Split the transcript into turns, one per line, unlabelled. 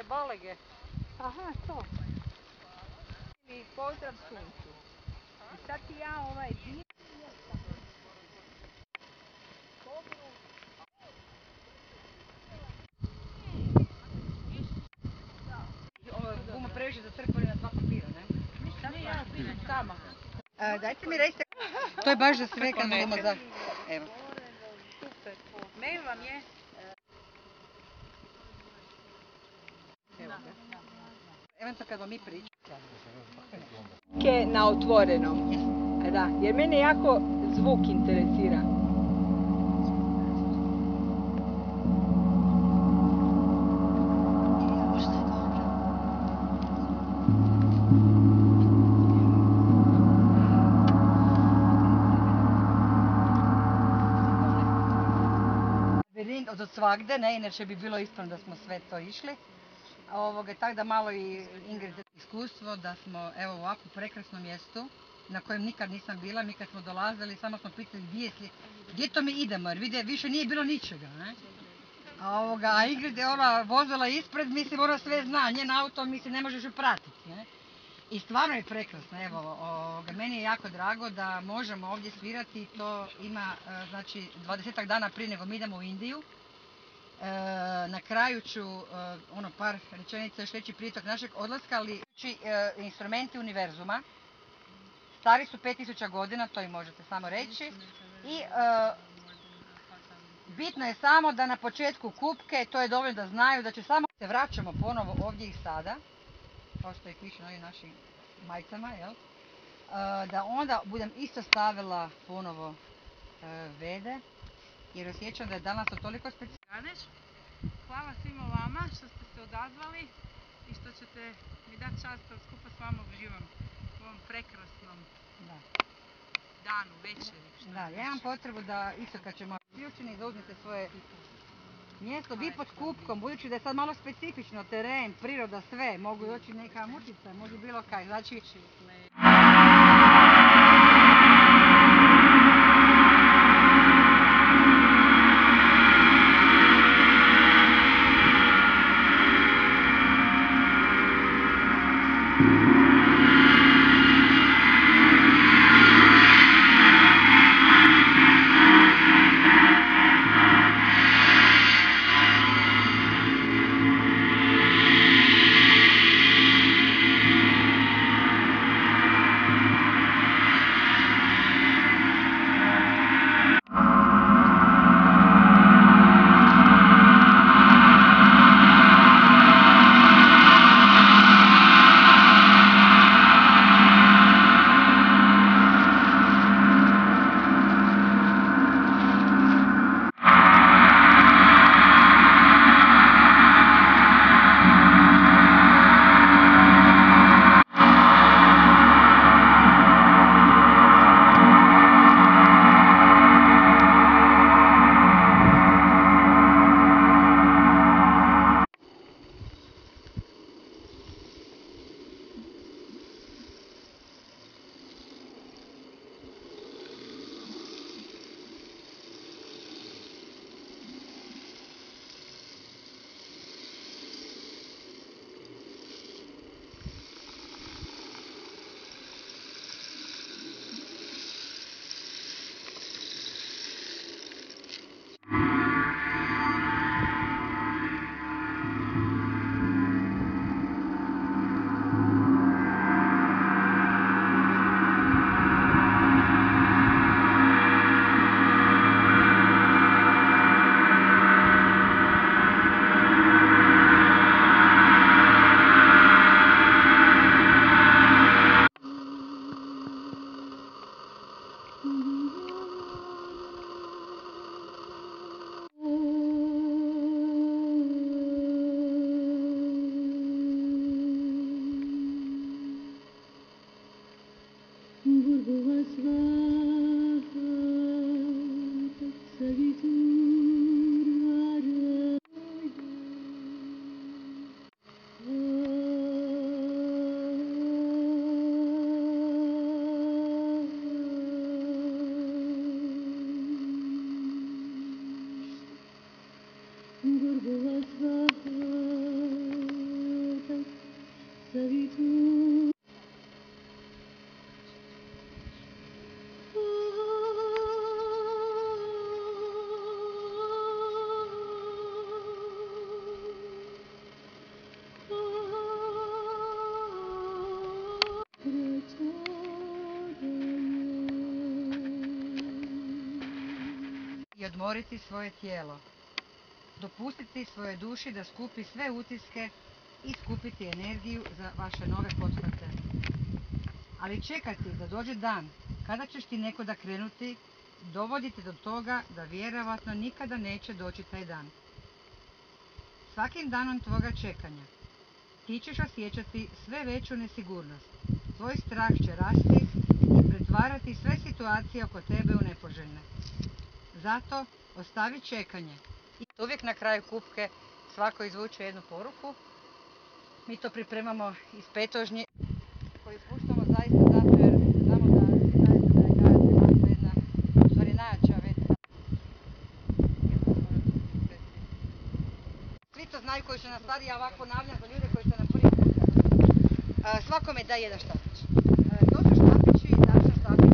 balege.
Aha, to.
I pozdrav suncu. I sad ti ja ovaj dio... Guma previše zatrpali na dva papira, ne?
Ne, ja idem tamo.
Dajte mi recite. To je baš za sve kad budemo za... Evo.
Super. Mail vam je?
Evo ga. Eventualno kad vam mi pričamo.
Na otvorenom. Da, jer mene jako zvuk interesira.
Od svagde, ne, inače bi bilo ispravno da smo sve to išli. Tako da malo i Ingrid iskustvo da smo evo u ovakvom prekrasnom mjestu na kojem nikad nisam bila, mi kad smo dolazili samo smo pitali gdje to mi idemo jer više nije bilo ničega. Ne? A Ingrid je ona vozila ispred, mislim ona sve zna, njen auto mislim ne možeš ju pratiti. Ne? I stvarno je prekrasno, evo, meni je jako drago da možemo ovdje svirati, to ima znači 20 dana prije nego mi idemo u Indiju. Na kraju ću par rečenica još reći prije tog našeg odlaska, ali instrumenti univerzuma, stari su 5000 godina, to i možete samo reći. I bitno je samo da na početku kupke, to je dovoljno da znaju da će samo se vraćamo ponovo ovdje i sada, kao što je piše na ovim našim majicama, jel? Da onda budem isto stavila ponovo vede, jer osjećam da je danas to toliko specijalno.
Hvala svima vama što ste se odazvali i što ćete mi dati čast da skupa s vama uživam u ovom prekrasnom danu, večeri.
Da, ja imam potrebu da isto kad ćemo uključeni da uzmete svoje mjesto, vi pod kupkom, budući da je sad malo specifično, teren, priroda, sve, mogu doći neka mučica, može bilo kaj, znači... i odmoriti svoje tijelo. Dopustiti svojoj duši da skupi sve utiske i skupiti energiju za vaše nove pothvate. Ali čekati da dođe dan kada ćeš ti nekuda krenuti dovoditi do toga da vjerojatno nikada neće doći taj dan. Svakim danom tvoga čekanja ti ćeš osjećati sve veću nesigurnost. Tvoj strah će rasti i pretvarati sve situacije oko tebe u nepoželjne. Zato ostavi čekanje. I uvijek na kraju kupke svako izvuče jednu poruku. Mi to pripremamo iz petožnje koju puštamo zaista zato jer znamo da je Gayatri Mantra jedna u stvari najjača veta. Svi to znaju koji su na stvari, ja ovako ponavljam za ljude koji su na prvi put. Svakome daj jedan štapić. To su štapići, naša štapić